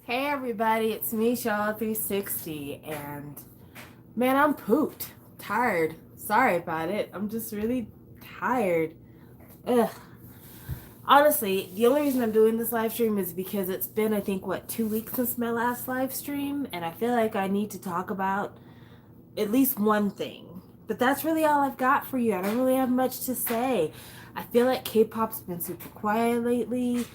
Hey everybody, it's me, Shaw360, and man, I'm pooped. Tired. Sorry about it. I'm just really tired. Ugh. Honestly, the only reason I'm doing this live stream is because it's been, I think, 2 weeks since my last live stream, and I feel like I need to talk about at least one thing. But that's really all I've got for you. I don't really have much to say. I feel like K-pop's been super quiet lately.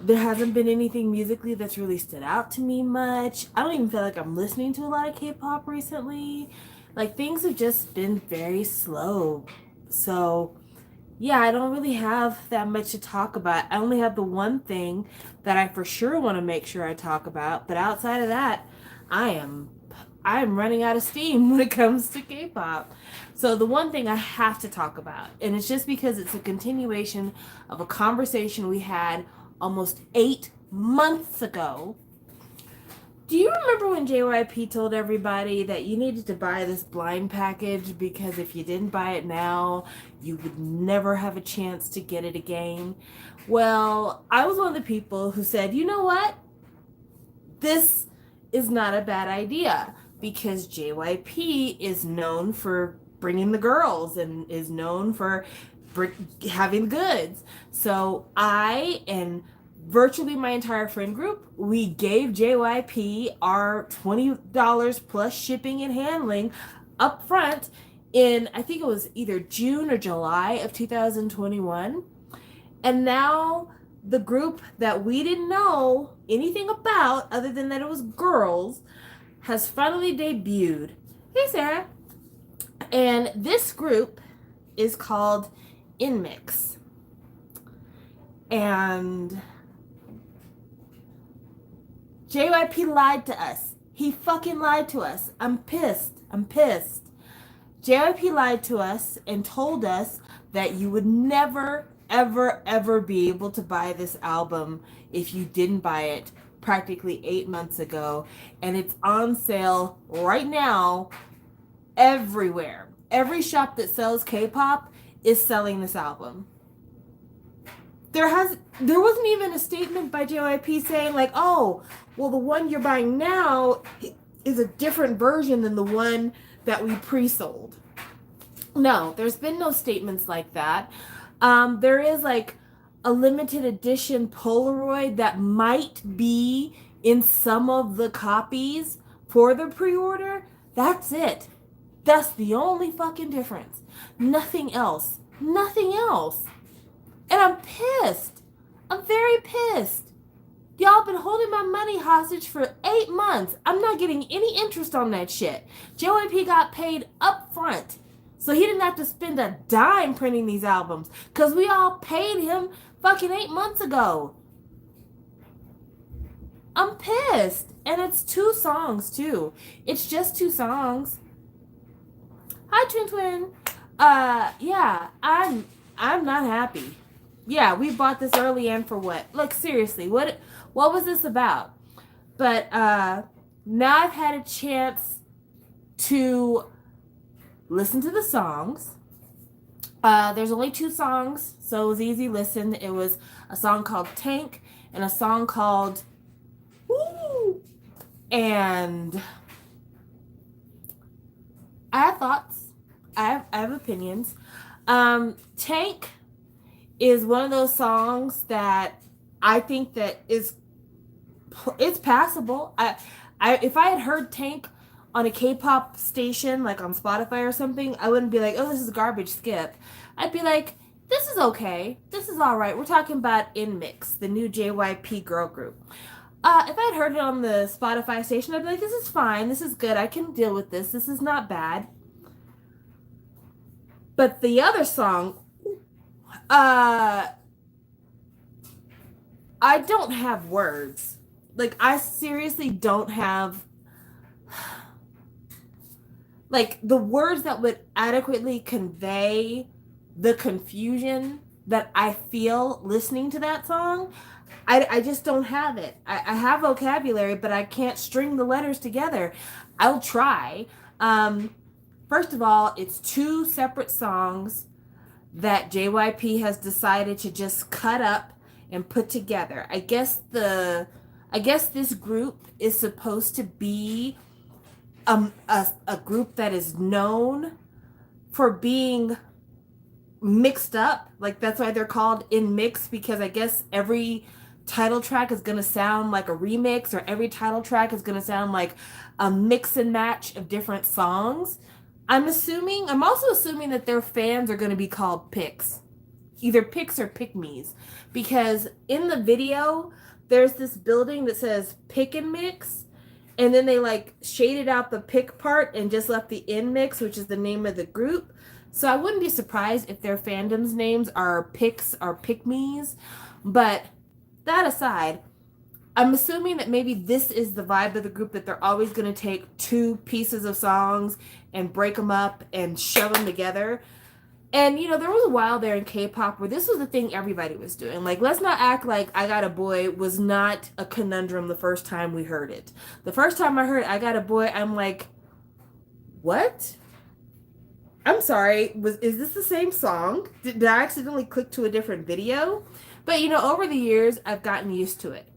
There hasn't been anything musically that's really stood out to me much. I don't even feel like I'm listening to a lot of K-pop recently. Like things have just been very slow. So, yeah, I don't really have that much to talk about. I only have the one thing that I for sure want to make sure I talk about, but outside of that, I am I'm running out of steam when it comes to K-pop. So the one thing I have to talk about, and it's just because it's a continuation of a conversation we had almost 8 months ago. Do you remember when JYP told everybody that you needed to buy this blind package because if you didn't buy it now, you would never have a chance to get it again? Well, I was one of the people who said, you know what? This is not a bad idea because JYP is known for bringing the girls and is known for having goods. So I and virtually my entire friend group, we gave JYP our $20 plus shipping and handling up front in, I think it was either June or July of 2021. And now the group that we didn't know anything about other than that it was girls has finally debuted. Hey Sarah. And this group is called Inmix. And JYP lied to us. He fucking lied to us. I'm pissed. I'm pissed. JYP lied to us and told us that you would never, ever, ever be able to buy this album if you didn't buy it practically 8 months ago. And it's on sale right now everywhere. Every shop that sells K-pop is selling this album. There wasn't even a statement by JYP saying like, "Oh, well the one you're buying now is a different version than the one that we pre-sold." No, there's been no statements like that. There is like a limited edition Polaroid that might be in some of the copies for the pre-order. That's it. That's the only fucking difference. Nothing else. Nothing else. And I'm pissed. I'm very pissed. Y'all been holding my money hostage for 8 months. I'm not getting any interest on that shit. JYP got paid up front. So he didn't have to spend a dime printing these albums. Because we all paid him fucking 8 months ago. I'm pissed. And it's 2 songs too. It's just 2 songs. Hi Twin Twin. Yeah, I'm not happy. Yeah, we bought this early and for what? Like seriously, what was this about? But now I've had a chance to listen to the songs. There's only 2 songs, so it was easy listen. It was a song called Tank and a song called Woo. And I have thoughts. I have opinions. Tank is one of those songs that I think that it's passable. I if I had heard Tank on a K-pop station like on Spotify or something, I wouldn't be like, "Oh, this is garbage, skip." I'd be like, "This is okay. This is all right." We're talking about Inmix, the new JYP girl group. If I had heard it on the Spotify station, I'd be like, "This is fine. This is good. I can deal with this. This is not bad." But the other song, uh, I don't have words. Like, I seriously don't have, like, the words that would adequately convey the confusion that I feel listening to that song. I just don't have it. I have vocabulary, but I can't string the letters together. I'll try. First of all, it's 2 separate songs that JYP has decided to just cut up and put together. I guess this group is supposed to be a group that is known for being mixed up. Like, that's why they're called In Mix, because I guess every title track is going to sound like a remix, or every title track is going to sound like a mix and match of different songs. I'm also assuming that their fans are going to be called Picks. Either Picks or Pick-Me's. Because in the video, there's this building that says Pick and Mix, and then they like shaded out the pick part and just left the In Mix, which is the name of the group. So I wouldn't be surprised if their fandom's names are Picks or Pick-Me's. But that aside, I'm assuming that maybe this is the vibe of the group, that they're always going to take two pieces of songs and break them up and shove them together. And, you know, there was a while there in K-pop where this was the thing everybody was doing. Like, let's not act like I Got a Boy was not a conundrum the first time we heard it. The first time I heard I Got a Boy, I'm like, what? I'm sorry, is this the same song? Did I accidentally click to a different video? But, you know, over the years, I've gotten used to it.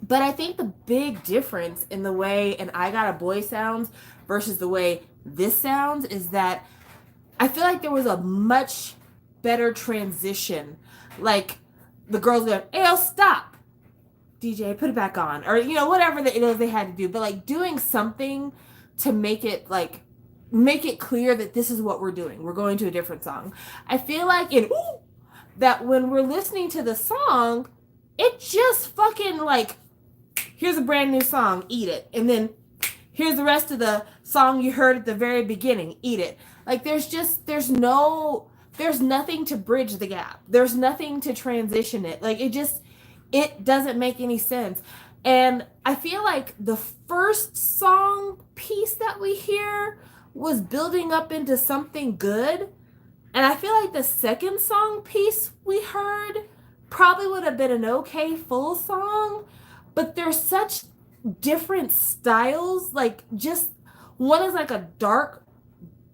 But I think the big difference in the way an I Got a Boy sounds versus the way this sounds is that I feel like there was a much better transition. Like, the girls going, "Hey, stop. DJ, put it back on." Or, you know, whatever it is they had to do. But, like, doing something to make it clear that this is what we're doing. We're going to a different song. I feel like that when we're listening to the song, it just fucking, like, here's a brand new song, eat it. And then here's the rest of the song you heard at the very beginning, eat it. Like, there's nothing to bridge the gap. There's nothing to transition it. Like, it doesn't make any sense. And I feel like the first song piece that we hear was building up into something good. And I feel like the second song piece we heard probably would have been an okay full song. But there's such different styles. Like, just one is like a dark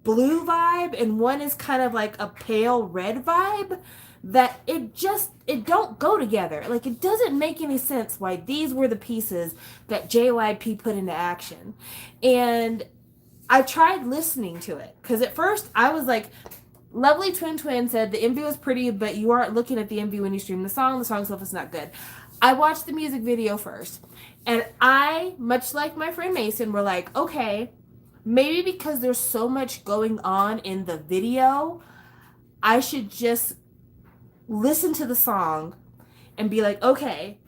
blue vibe and one is kind of like a pale red vibe, that it don't go together. Like, it doesn't make any sense why these were the pieces that JYP put into action. And I tried listening to it because at first I was like, Lovely Twin said the MV was pretty, but you aren't looking at the MV when you stream the song. The song itself is not good. I watched the music video first, and I, much like my friend Mason, were like, okay, maybe because there's so much going on in the video, I should just listen to the song and be like, okay,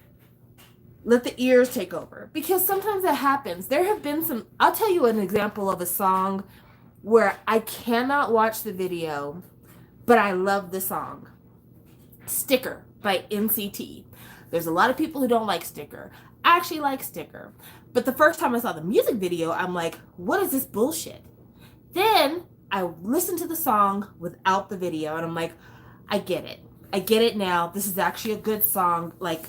let the ears take over. Because sometimes that happens. There have been I'll tell you an example of a song where I cannot watch the video, but I love the song. Sticker by NCT. There's a lot of people who don't like Sticker. I actually like Sticker. But the first time I saw the music video, I'm like, what is this bullshit? Then I listened to the song without the video, and I'm like, I get it. I get it now. This is actually a good song. Like,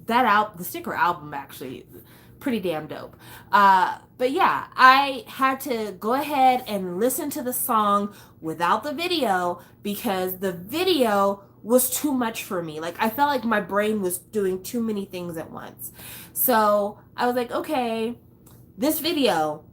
the Sticker album, actually, pretty damn dope. But yeah, I had to go ahead and listen to the song without the video because the video was too much for me. Like, I felt like my brain was doing too many things at once. So I was like, okay, this video,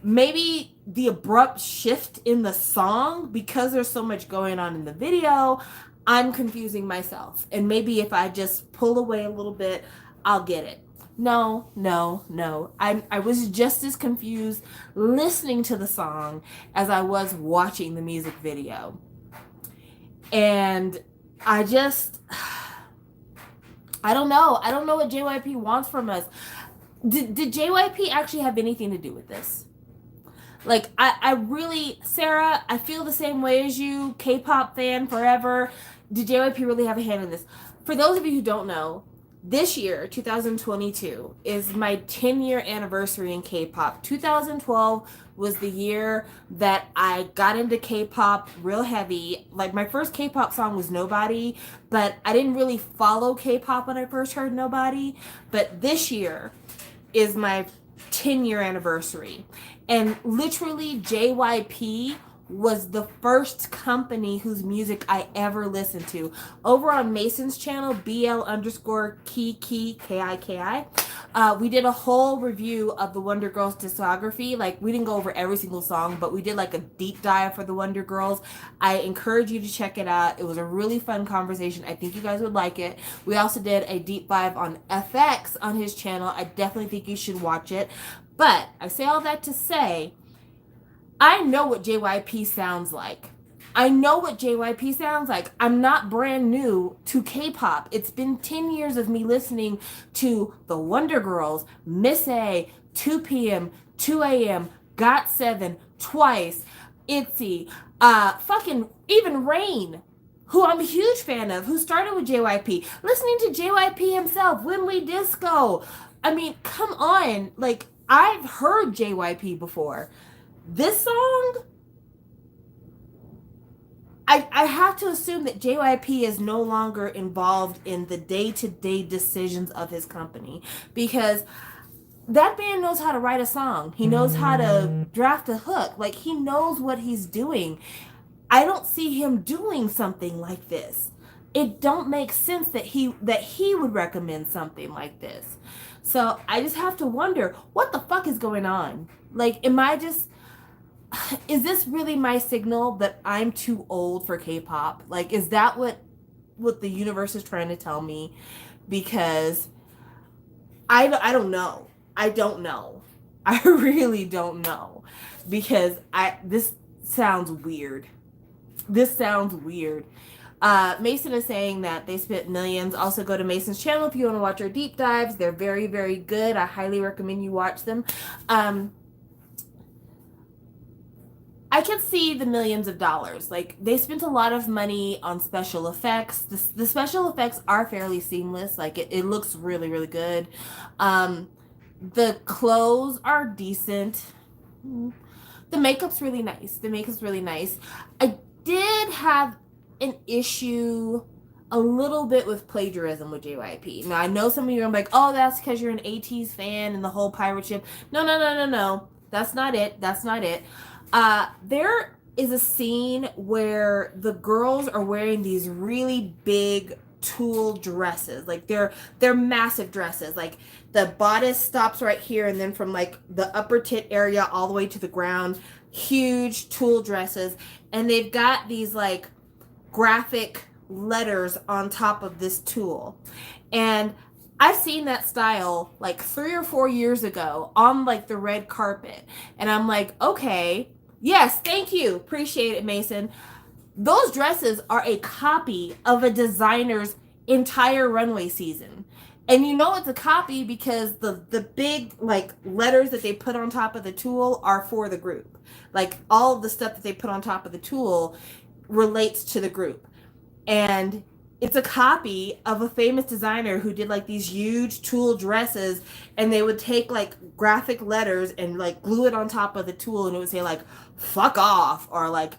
maybe the abrupt shift in the song, because there's so much going on in the video, I'm confusing myself. And maybe if I just pull away a little bit, I'll get it. No. I was just as confused listening to the song as I was watching the music video. And I don't know. I don't know what JYP wants from us. Did JYP actually have anything to do with this? Like, I really, Sarah, I feel the same way as you, K-pop fan forever. Did JYP really have a hand in this? For those of you who don't know, this year, 2022, is my 10-year anniversary in K-pop. 2012 was the year that I got into K-pop real heavy. Like, my first K-pop song was Nobody, but I didn't really follow K-pop when I first heard Nobody. But this year is my 10-year anniversary. And literally, JYP was the first company whose music I ever listened to. Over on Mason's channel, BL_Kiki, Kiki, We did a whole review of the Wonder Girls discography. Like, we didn't go over every single song, but we did like a deep dive for the Wonder Girls. I encourage you to check it out. It was a really fun conversation. I think you guys would like it. We also did a deep dive on FX on his channel. I definitely think you should watch it. But I say all that to say, I know what JYP sounds like. I know what JYP sounds like. I'm not brand new to K-pop. It's been 10 years of me listening to the Wonder Girls, Miss A, 2PM, 2AM, GOT7, Twice, ITZY, fucking even Rain, who I'm a huge fan of, who started with JYP. Listening to JYP himself, When We Disco. I mean, come on. Like, I've heard JYP before. This song, I have to assume that JYP is no longer involved in the day-to-day decisions of his company, because that band knows how to write a song. He knows how to draft a hook. Like, he knows what he's doing. I don't see him doing something like this. It don't make sense that he would recommend something like this. So I just have to wonder, what the fuck is going on? Like, is this really my signal that I'm too old for K-pop? Like, is that what the universe is trying to tell me? Because I don't know. I don't know. I really don't know. Because this sounds weird. This sounds weird. Mason is saying that they spent millions. Also, go to Mason's channel if you want to watch our deep dives. They're very, very good. I highly recommend you watch them. I could see the millions of dollars. Like, they spent a lot of money on special effects. The special effects are fairly seamless. Like, it looks really, really good. The clothes are decent. The makeup's really nice. I did have an issue a little bit with plagiarism with JYP. Now, I know some of you are like, oh, that's because you're an ATEEZ fan and the whole pirate ship. No. That's not it. There is a scene where the girls are wearing these really big tulle dresses. Like, they're massive dresses. Like, the bodice stops right here, and then from like the upper tit area all the way to the ground, huge tulle dresses. And they've got these like graphic letters on top of this tulle. And I've seen that style like 3 or 4 years ago on like the red carpet. And I'm like, okay, yes, thank you. Appreciate it, Mason. Those dresses are a copy of a designer's entire runway season. And you know it's a copy because the big like letters that they put on top of the tulle are for the group. Like, all of the stuff that they put on top of the tulle relates to the group. And it's a copy of a famous designer who did like these huge tulle dresses, and they would take like graphic letters and like glue it on top of the tulle, and it would say like fuck off or like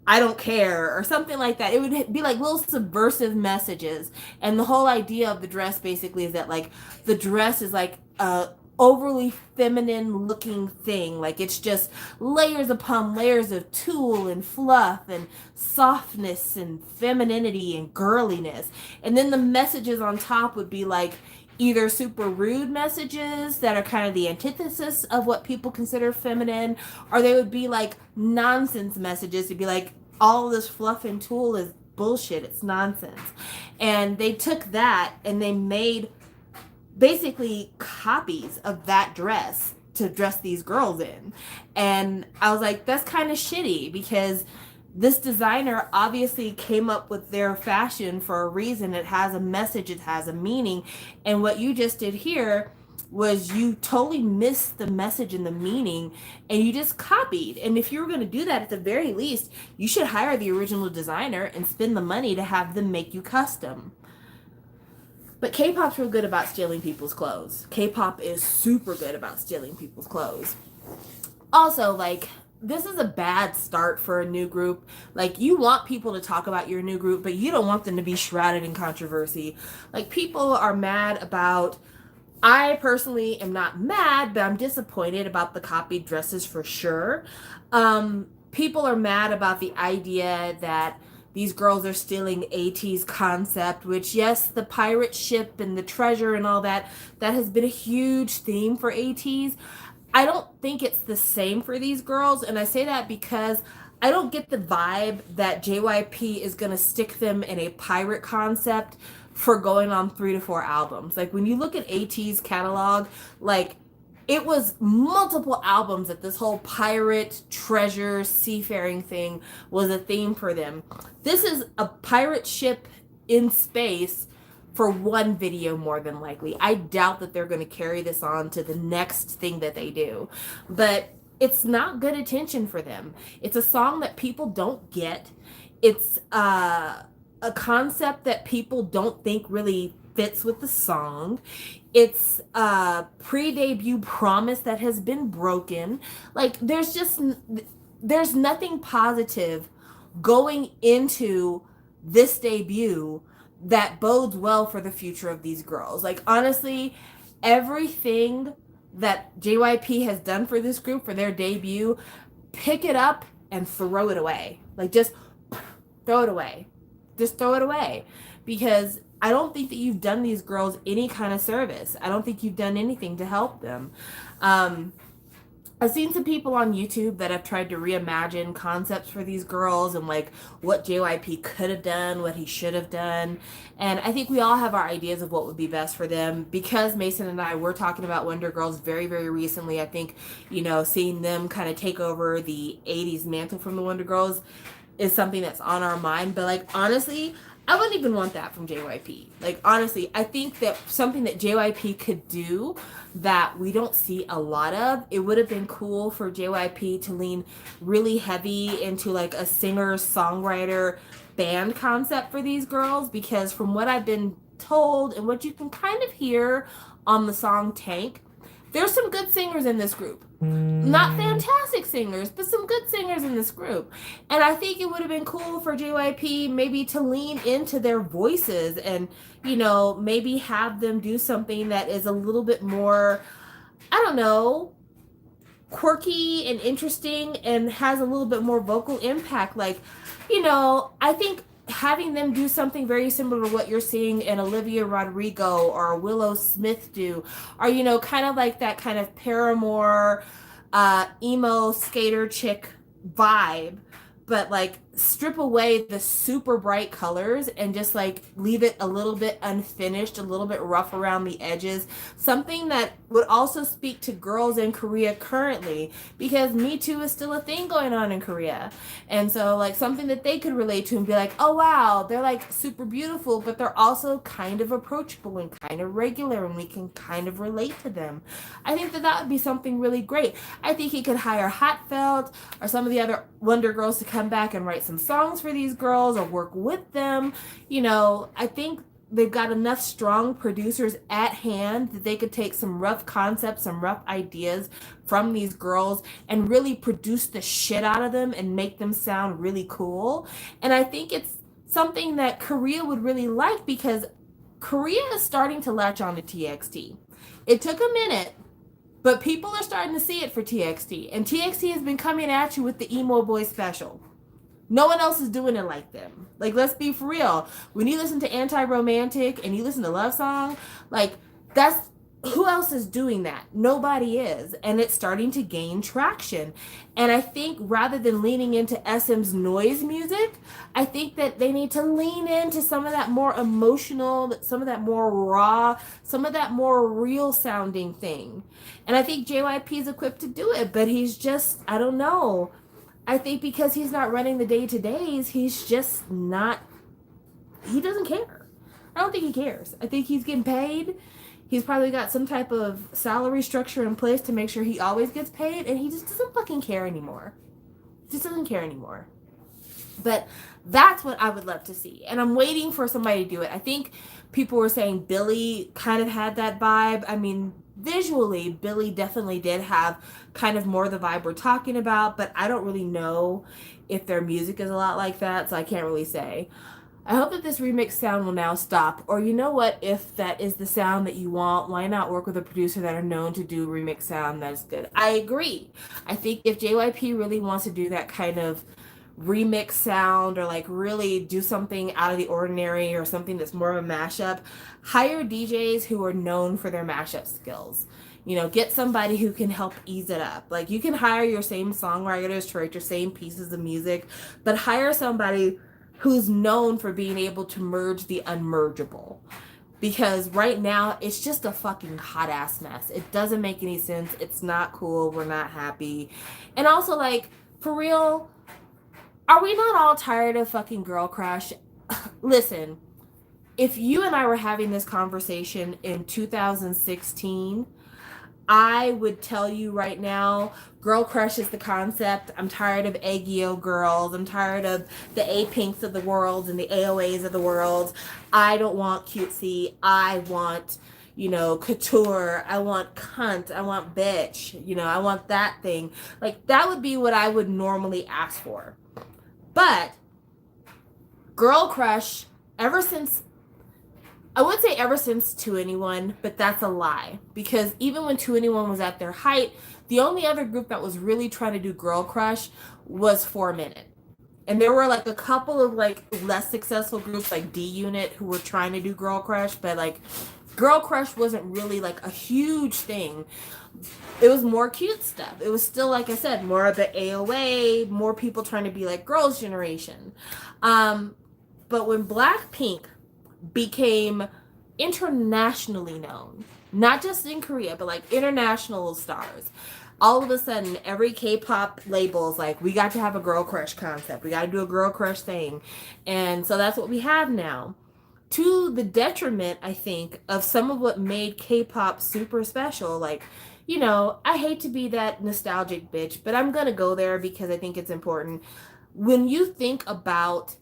I don't care or something like that. It would be like little subversive messages. And the whole idea of the dress basically is that like the dress is like a overly feminine looking thing. Like, it's just layers upon layers of tulle and fluff and softness and femininity and girliness. And then the messages on top would be like either super rude messages that are kind of the antithesis of what people consider feminine, or they would be like nonsense messages to be like, all this fluff and tulle is bullshit, it's nonsense. And they took that and they made basically copies of that dress to dress these girls in. And I was like, that's kind of shitty, because this designer obviously came up with their fashion for a reason. It has a message, it has a meaning. And what you just did here was you totally missed the message and the meaning, and you just copied. And if you were going to do that, at the very least, you should hire the original designer and spend the money to have them make you custom. But K-pop's real good about stealing people's clothes. K-pop is super good about stealing people's clothes. Also, like, this is a bad start for a new group. Like, you want people to talk about your new group, but you don't want them to be shrouded in controversy. Like, people are mad about... I personally am not mad, but I'm disappointed about the copied dresses for sure. People are mad about the idea that these girls are stealing AT's concept, which, yes, the pirate ship and the treasure and all that, that has been a huge theme for AT's. I don't think it's the same for these girls, and I say that because I don't get the vibe that JYP is going to stick them in a pirate concept for going on 3 to 4 albums. Like, when you look at AT's catalog, like, it was multiple albums that this whole pirate treasure seafaring thing was a theme for them. This is a pirate ship in space for one video, more than likely. I doubt that they're going to carry this on to the next thing that they do, but it's not good attention for them. It's a song that people don't get. It's a concept that people don't think really fits with the song. It's a pre-debut promise that has been broken. Like, there's nothing positive going into this debut that bodes well for the future of these girls. Like, honestly, everything that JYP has done for this group for their debut, pick it up and throw it away. Like, just throw it away. Just throw it away. Because I don't think that you've done these girls any kind of service. I don't think you've done anything to help them. I've seen some people on YouTube that have tried to reimagine concepts for these girls and like what JYP could have done, what he should have done. And I think we all have our ideas of what would be best for them. Because Mason and I were talking about Wonder Girls very, very recently, I think, seeing them kind of take over the 80s mantle from the Wonder Girls is something that's on our mind. But like, honestly, I wouldn't even want that from JYP. Like, honestly, I think that something that JYP could do that we don't see a lot of, it would have been cool for JYP to lean really heavy into like a singer-songwriter band concept for these girls, because from what I've been told and what you can kind of hear on the song Tank, there's some good singers in this group. Not fantastic singers, but some good singers in this group. And I think it would have been cool for JYP maybe to lean into their voices and, maybe have them do something that is a little bit more, I don't know, quirky and interesting and has a little bit more vocal impact. Like, I think having them do something very similar to what you're seeing in Olivia Rodrigo or Willow Smith do, or kind of like that kind of Paramore emo skater chick vibe, but like strip away the super bright colors and just like leave it a little bit unfinished, a little bit rough around the edges. Something that would also speak to girls in Korea currently, because Me Too is still a thing going on in Korea. And so like something that they could relate to and be like, oh wow, they're like super beautiful, but they're also kind of approachable and kind of regular and we can kind of relate to them. I think that would be something really great. I think he could hire Hatfeld or some of the other Wonder Girls to come back and write some songs for these girls or work with them. I think they've got enough strong producers at hand that they could take some rough concepts, some rough ideas from these girls and really produce the shit out of them and make them sound really cool. And I think it's something that Korea would really like, because Korea is starting to latch on to TXT. It took a minute, but people are starting to see it for TXT. And TXT has been coming at you with the Emo Boy special. No one else is doing it like them. Like, let's be for real. When you listen to Anti-Romantic and you listen to Love Song, like, that's, who else is doing that? Nobody is. And it's starting to gain traction. And I think rather than leaning into SM's noise music, I think that they need to lean into some of that more emotional, some of that more raw, some of that more real sounding thing. And I think JYP is equipped to do it, but he's just, I don't know. I think because he's not running the day-to-days, he's just not, he doesn't care. I don't think he cares. I think he's getting paid. He's probably got some type of salary structure in place to make sure he always gets paid, and he just doesn't fucking care anymore. Just doesn't care anymore. But that's what I would love to see. And I'm waiting for somebody to do it. I think people were saying Billy kind of had that vibe. I mean, visually, Billy definitely did have kind of more the vibe we're talking about, but I don't really know if their music is a lot like that, so I can't really say. I hope that this remix sound will now stop, or you know what, if that is the sound that you want, why not work with a producer that are known to do remix sound that is good? I agree. I think if JYP really wants to do that kind of remix sound or like really do something out of the ordinary or something that's more of a mashup, hire DJs who are known for their mashup skills. You know, get somebody who can help ease it up. Like, you can hire your same songwriters to write your same pieces of music, but hire somebody who's known for being able to merge the unmergeable. Because right now, it's just a fucking hot ass mess. It doesn't make any sense. It's not cool. We're not happy. And also, like, for real, are we not all tired of fucking Girl Crush? Listen, if you and I were having this conversation in 2016, I would tell you right now, Girl Crush is the concept. I'm tired of Aegyo girls. I'm tired of the A-Pinks of the world and the AOAs of the world. I don't want cutesy. I want, you know, couture. I want cunt. I want bitch. You know, I want that thing. Like, that would be what I would normally ask for. But Girl Crush, ever since 2NE1, but that's a lie. Because even when 2NE1 was at their height, the only other group that was really trying to do Girl Crush was 4Minute. And there were like a couple of like less successful groups like D-Unit who were trying to do Girl Crush, but like Girl Crush wasn't really like a huge thing. It was more cute stuff. It was still, like I said, more of the AOA, more people trying to be like Girls' Generation. But when Blackpink became internationally known, not just in Korea, but like international stars, all of a sudden every K-pop label is like, we got to have a Girl Crush concept. We got to do a Girl Crush thing. And so that's what we have now. To the detriment, I think, of some of what made K-pop super special. Like, you know, I hate to be that nostalgic bitch, but I'm going to go there because I think it's important. When you think about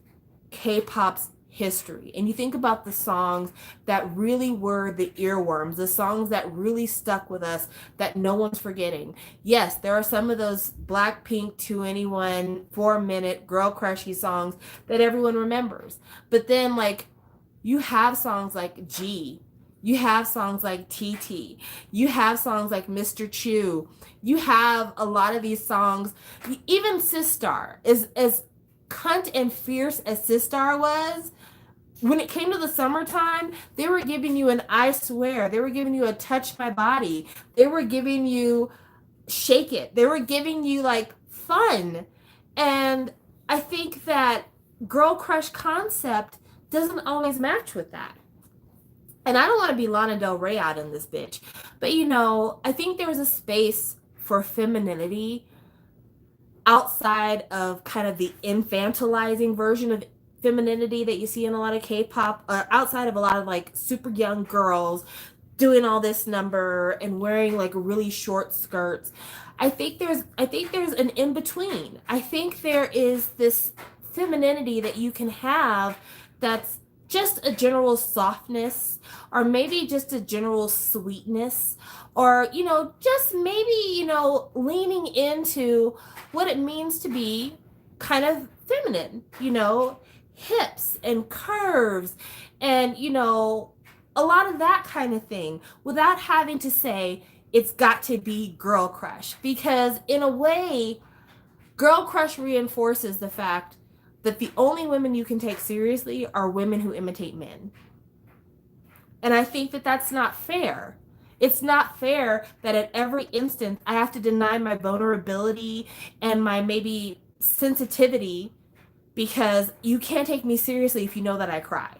K-pop's history and you think about the songs that really were the earworms, the songs that really stuck with us that no one's forgetting. Yes, there are some of those Blackpink, 2NE1, 4Minute, Girl Crushy songs that everyone remembers. But then, like, you have songs like G. You have songs like TT. You have songs like Mr. Chu. You have a lot of these songs. Even Sistar, as cunt and fierce as Sistar was, when it came to the summertime, they were giving you an I Swear. They were giving you a Touch My Body. They were giving you Shake It. They were giving you like fun. And I think that Girl Crush concept doesn't always match with that. And I don't want to be Lana Del Rey out in this bitch, but you know, I think there's a space for femininity outside of kind of the infantilizing version of femininity that you see in a lot of K-pop, outside of a lot of like super young girls doing all this number and wearing like really short skirts. I think there's an in between. I think there is this femininity that you can have that's just a general softness, or maybe just a general sweetness, or, you know, just maybe, you know, leaning into what it means to be kind of feminine, you know, hips and curves and, you know, a lot of that kind of thing, without having to say it's got to be Girl Crush. Because in a way, Girl Crush reinforces the fact that the only women you can take seriously are women who imitate men. And I think that that's not fair. It's not fair that at every instance I have to deny my vulnerability and my maybe sensitivity because you can't take me seriously if you know that I cry.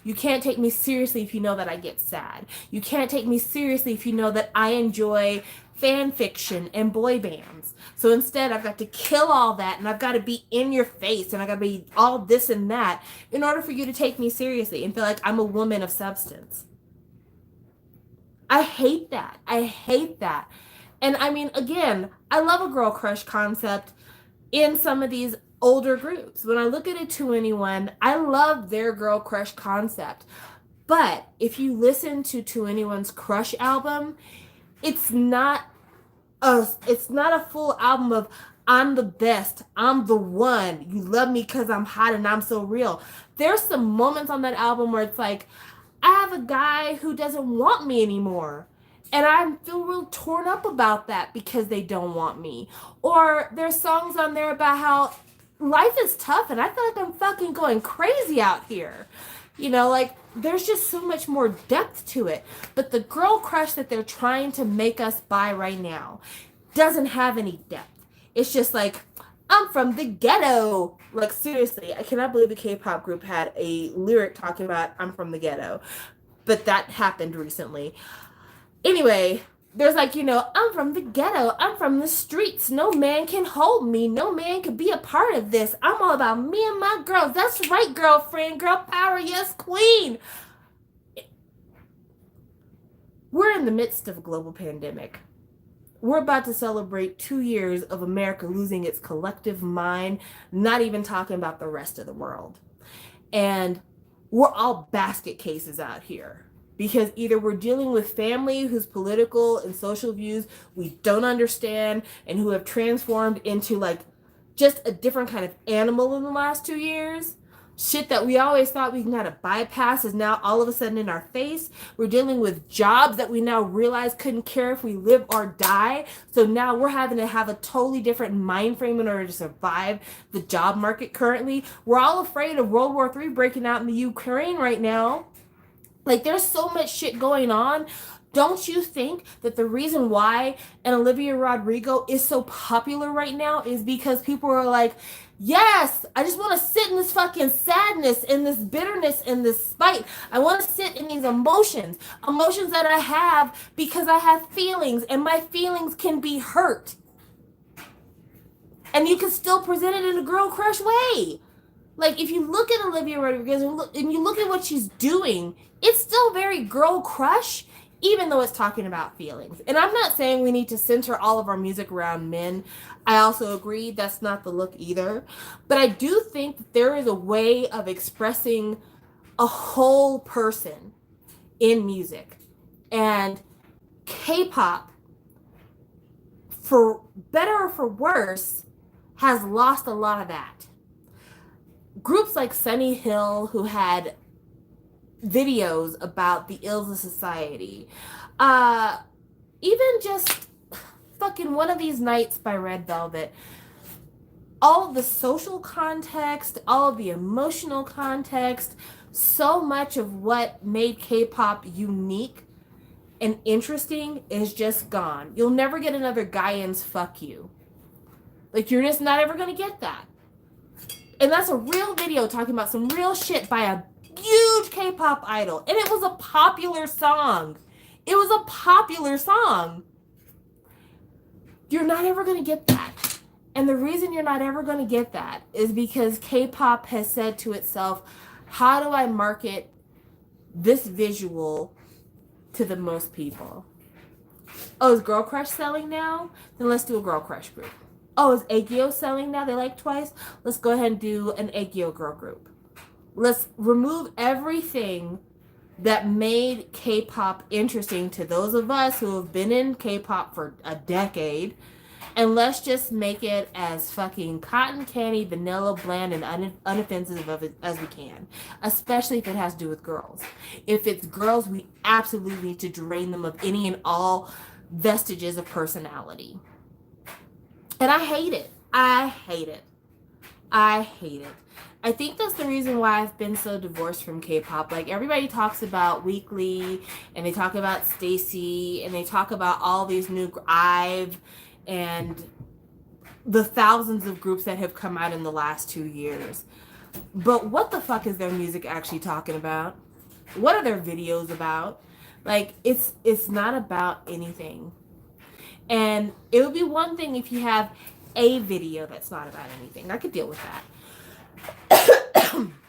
You can't take me seriously if you know that I get sad. You can't take me seriously if you know that I enjoy fan fiction and boy bands. So instead, I've got to kill all that, and I've got to be in your face, and I've got to be all this and that in order for you to take me seriously and feel like I'm a woman of substance. I hate that. I hate that. And I mean, again, I love a Girl Crush concept in some of these older groups. When I look at a 2NE1, I love their Girl Crush concept. But if you listen to 2NE1's Crush album, it's not a full album of I'm the best, I'm the one, you love me because I'm hot and I'm so real. There's some moments on that album where it's like, I have a guy who doesn't want me anymore. And I feel real torn up about that because they don't want me. Or there's songs on there about how life is tough and I feel like I'm fucking going crazy out here. You know, like there's just so much more depth to it. But the girl crush that they're trying to make us buy right now doesn't have any depth. It's just like, I'm from the ghetto. Like, seriously, I cannot believe the K-pop group had a lyric talking about I'm from the ghetto. But that happened recently. Anyway, there's like, I'm from the ghetto. I'm from the streets. No man can hold me. No man can be a part of this. I'm all about me and my girls. That's right, girlfriend. Girl power. Yes, queen. We're in the midst of a global pandemic. We're about to celebrate 2 years of America losing its collective mind, not even talking about the rest of the world. And we're all basket cases out here because either we're dealing with family whose political and social views we don't understand and who have transformed into like just a different kind of animal in the last 2 years. Shit that we always thought we can kind of bypass is now all of a sudden in our face. We're dealing with jobs that we now realize couldn't care if we live or die. So now we're having to have a totally different mind frame in order to survive the job market currently. We're all afraid of World War III breaking out in the Ukraine right now. Like, there's so much shit going on. Don't you think that the reason why an Olivia Rodrigo is so popular right now is because people are like, yes, I just want to sit in this fucking sadness and this bitterness and this spite. I want to sit in these emotions that I have because I have feelings and my feelings can be hurt. And you can still present it in a girl crush way. Like, if you look at Olivia Rodrigo and you look at what she's doing, it's still very girl crush, even though it's talking about feelings. And I'm not saying we need to center all of our music around men. I also agree that's not the look either. But I do think that there is a way of expressing a whole person in music. And K-pop, for better or for worse, has lost a lot of that. Groups like Sunny Hill, who had videos about the ills of society, even just fucking One of These Nights by Red Velvet, all of the social context, all of the emotional context, so much of what made K-pop unique and interesting is just gone. You'll never get another Gaian's Fuck You. Like, you're just not ever gonna get that. And that's a real video talking about some real shit by a huge K-pop idol. And it was a popular song. It was a popular song. You're not ever going to get that. And the reason you're not ever going to get that is because K-pop has said to itself, how do I market this visual to the most people? Oh, is Girl Crush selling now? Then let's do a Girl Crush group. Oh, is Aegyo selling now? They like Twice? Let's go ahead and do an Aegyo girl group. Let's remove everything that made K-pop interesting to those of us who have been in K-pop for a decade, and let's just make it as fucking cotton candy, vanilla, bland, and unoffensive as we can, especially if it has to do with girls. If it's girls, we absolutely need to drain them of any and all vestiges of personality. And I hate it. I hate it. I hate it. I think that's the reason why I've been so divorced from K-pop. Like, everybody talks about Weekly, and they talk about STAYC, and they talk about all these new IVE, and the thousands of groups that have come out in the last 2 years. But what the fuck is their music actually talking about? What are their videos about? Like, it's not about anything. And it would be one thing if you have a video that's not about anything. I could deal with that.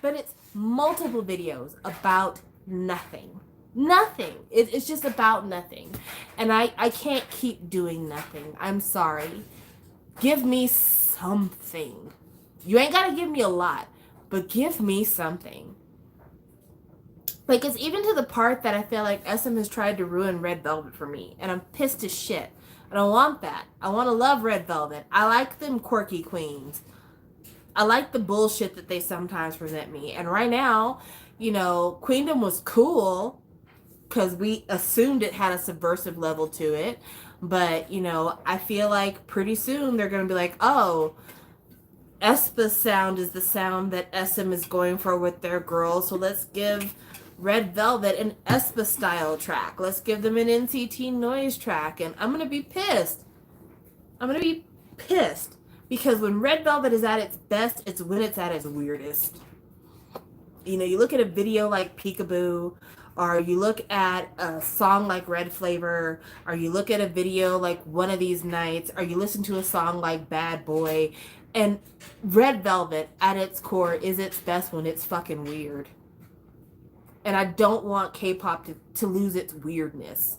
But it's multiple videos about nothing. Nothing. It's just about nothing. And I can't keep doing nothing. I'm sorry. Give me something. You ain't got to give me a lot, but give me something. Like, it's even to the part that I feel like SM has tried to ruin Red Velvet for me. And I'm pissed as shit. I don't want that. I want to love Red Velvet. I like them quirky queens. I like the bullshit that they sometimes present me. And right now, Queendom was cool because we assumed it had a subversive level to it. But, I feel like pretty soon they're going to be like, oh, aespa sound is the sound that SM is going for with their girls. So let's give Red Velvet an aespa style track. Let's give them an NCT Noise track. And I'm going to be pissed. I'm going to be pissed. Because when Red Velvet is at its best, it's when it's at its weirdest. You know, you look at a video like Peekaboo, or you look at a song like Red Flavor, or you look at a video like One of These Nights, or you listen to a song like Bad Boy, and Red Velvet at its core is its best when it's fucking weird. And I don't want K-pop to lose its weirdness.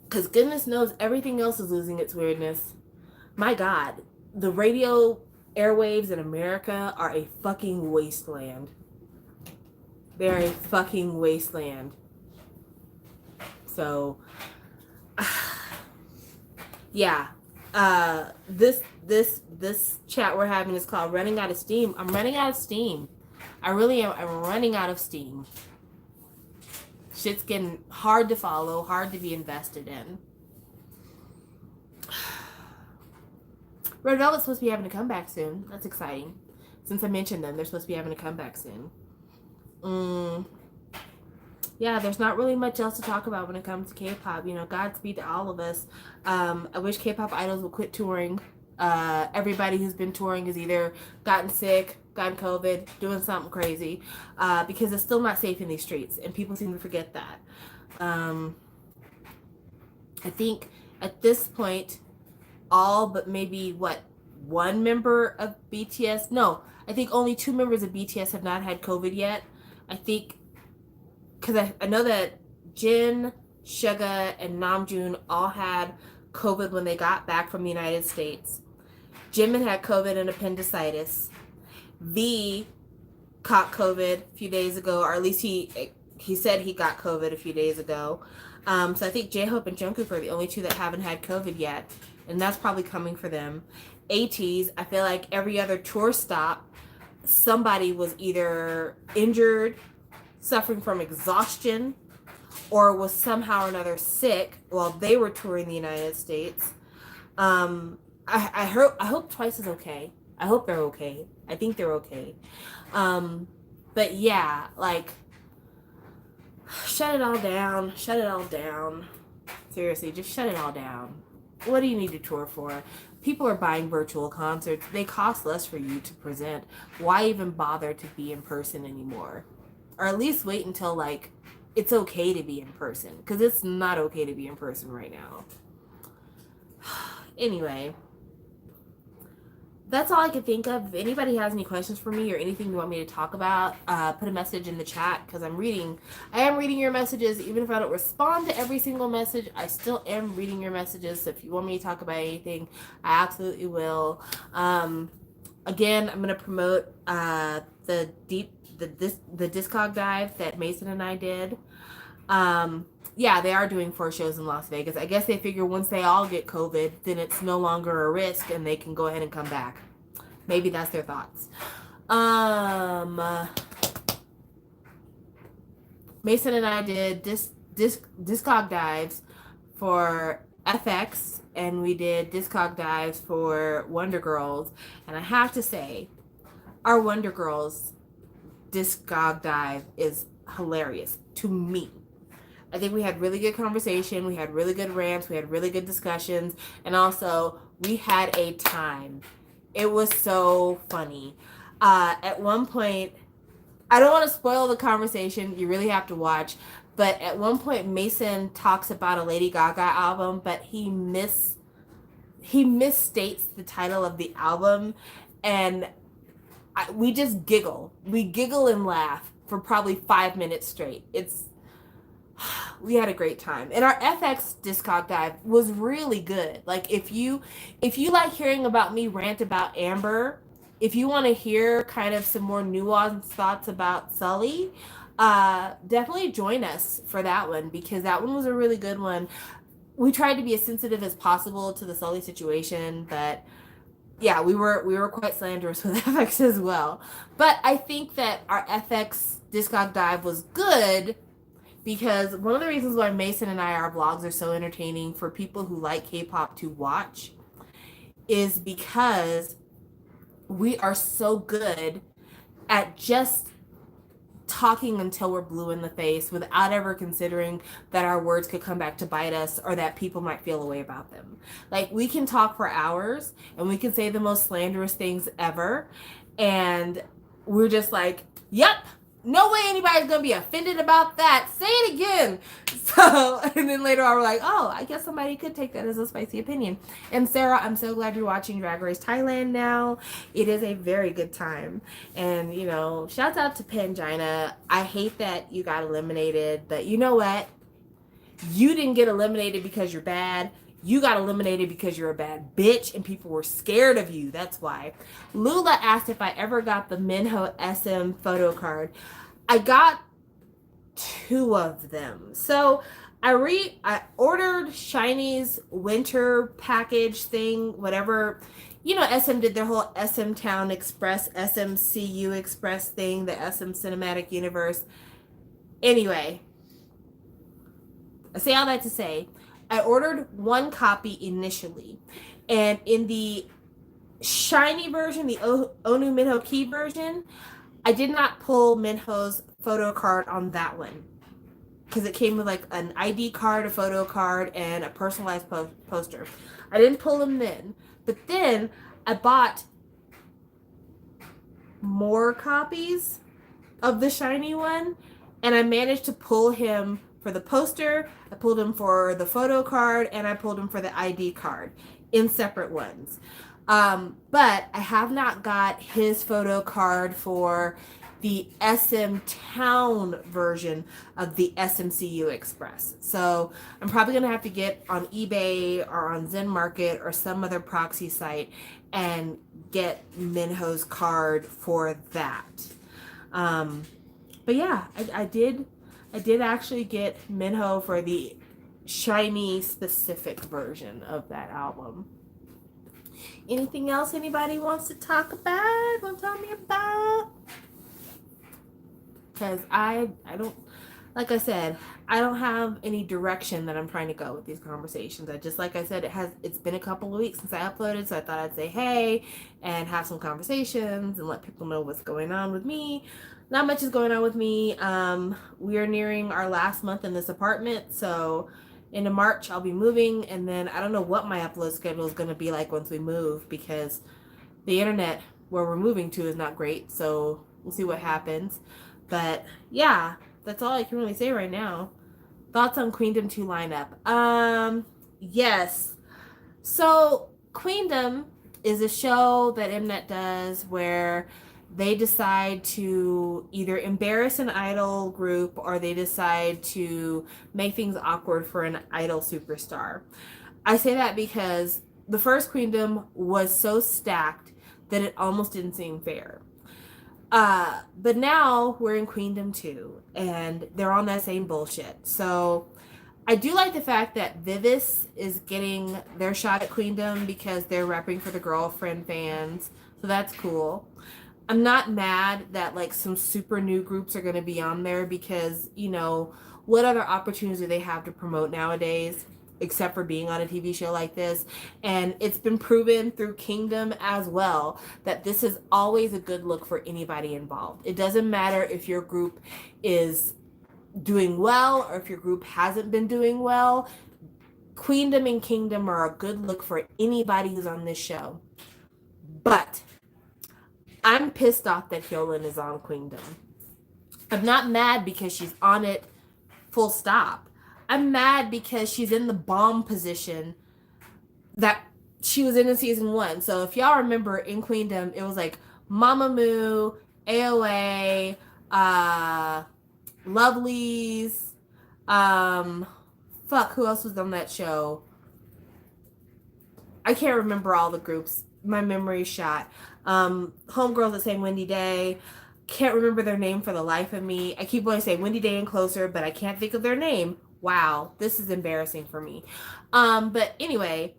Because goodness knows everything else is losing its weirdness. My God, the radio airwaves in America are a fucking wasteland. They're a fucking wasteland. So, yeah. This chat we're having is called Running Out of Steam. I'm running out of steam. I really am. I'm running out of steam. Shit's getting hard to follow, hard to be invested in. Red Velvet's supposed to be having a comeback soon. That's exciting. Since I mentioned them, they're supposed to be having a comeback soon. Yeah, there's not really much else to talk about when it comes to K-pop. You know, Godspeed to all of us. I wish K-pop idols would quit touring. Everybody who's been touring has either gotten sick, gotten COVID, doing something crazy, because it's still not safe in these streets, and people seem to forget that. I think at this point, all but maybe, one member of BTS? No, I think only 2 members of BTS have not had COVID yet. I think, because I know that Jin, Suga, and Namjoon all had COVID when they got back from the United States. Jimin had COVID and appendicitis. V caught COVID a few days ago, or at least he said he got COVID a few days ago. So I think J-Hope and Jungkook are the only 2 that haven't had COVID yet, and that's probably coming for them. ATEEZ, I feel like every other tour stop, somebody was either injured, suffering from exhaustion, or was somehow or another sick while they were touring the United States. I hope Twice is okay. I hope they're okay. I think they're okay. But yeah, like, shut it all down. Shut it all down. Seriously, just shut it all down. What do you need to tour for? People are buying virtual concerts. They cost less for you to present. Why even bother to be in person anymore? Or at least wait until, like, it's okay to be in person. Because it's not okay to be in person right now. Anyway, that's all I could think of. If anybody has any questions for me or anything you want me to talk about, put a message in the chat, because I am reading your messages. Even if I don't respond to every single message, I still am reading your messages. So if you want me to talk about anything, I absolutely will. Again, I'm going to promote the Discog dive that Mason and I did. Yeah, they are doing 4 shows in Las Vegas. I guess they figure once they all get COVID, then it's no longer a risk and they can go ahead and come back. Maybe that's their thoughts. Mason and I did Discog dives for FX, and we did Discog dives for Wonder Girls. And I have to say, our Wonder Girls Discog dive is hilarious to me. I think we had really good conversation. We had really good rants. We had really good discussions. And also, we had a time. It was so funny. At one point, I don't want to spoil the conversation. You really have to watch. But at one point, Mason talks about a Lady Gaga album, but he misstates the title of the album. And we just giggle. We giggle and laugh for probably 5 minutes straight. We had a great time. And our FX Discog dive was really good. Like, if you like hearing about me rant about Amber, if you want to hear kind of some more nuanced thoughts about Sully, definitely join us for that one, because that one was a really good one. We tried to be as sensitive as possible to the Sully situation, but yeah, we were quite slanderous with FX as well. But I think that our FX Discog dive was good, because one of the reasons why Mason and our vlogs are so entertaining for people who like K-pop to watch is because we are so good at just talking until we're blue in the face without ever considering that our words could come back to bite us or that people might feel a way about them. Like, we can talk for hours and we can say the most slanderous things ever, and we're just like, yep, no way anybody's gonna be offended about that. Say it again. So, and then later on, we're like, oh, I guess somebody could take that as a spicy opinion. And Sarah, I'm so glad you're watching Drag Race Thailand now. It is a very good time. And, you know, shouts out to Pangina. I hate that you got eliminated, but you know what? You didn't get eliminated because you're bad. You got eliminated because you're a bad bitch and people were scared of you. That's why. Lula asked if I ever got the Minho SM photo card. I got 2 of them. So I ordered SHINee's winter package thing, whatever. You know, SM did their whole SM Town Express, SMCU Express thing, the SM Cinematic Universe. Anyway, I say all that to say, I ordered 1 copy initially, and in the SHINee version, the Onu Minho Key version, I did not pull Minho's photo card on that one because it came with like an ID card, a photo card, and a personalized poster. I didn't pull him then, but then I bought more copies of the SHINee one, and I managed to pull him for the poster, I pulled him for the photo card, and I pulled him for the ID card in separate ones. But I have not got his photo card for the SM Town version of the SMCU Express. So I'm probably going to have to get on eBay or on Zen Market or some other proxy site and get Minho's card for that. But yeah, I did actually get Minho for the SHINee specific version of that album. Anything else anybody wants to talk about? Want to tell me about? Because I don't, like I said, I don't have any direction that I'm trying to go with these conversations. Like I said, it's been a couple of weeks since I uploaded, so I thought I'd say hey and have some conversations and let people know what's going on with me. Not much is going on with me. We are nearing our last month in this apartment, so into March I'll be moving, and then I don't know what my upload schedule is going to be like once we move, because the internet where we're moving to is not great, so we'll see what happens. But yeah, that's all I can really say right now. Thoughts on Queendom 2 lineup? Yes. So Queendom is a show that Mnet does where they decide to either embarrass an idol group or they decide to make things awkward for an idol superstar. I say that because the first Queendom was so stacked that it almost didn't seem fair. But now we're in Queendom 2 and they're on that same bullshit. So I do like the fact that Vivis is getting their shot at Queendom because they're repping for the girlfriend fans. So that's cool. I'm not mad that like some super new groups are going to be on there because, you know, what other opportunities do they have to promote nowadays except for being on a TV show like this? And it's been proven through Kingdom as well that this is always a good look for anybody involved. It doesn't matter if your group is doing well or if your group hasn't been doing well. Queendom and Kingdom are a good look for anybody who's on this show. But I'm pissed off that Hyolyn is on Queendom. I'm not mad because she's on it full stop. I'm mad because she's in the bomb position that she was in season 1. So if y'all remember in Queendom, it was like Mamamoo, AOA, Lovelies, who else was on that show? I can't remember all the groups. My memory's shot. Homegirls that sang Wendy Day. Can't remember their name for the life of me. I keep wanting to say Wendy Day and Closer, but I can't think of their name. Wow, this is embarrassing for me. But anyway,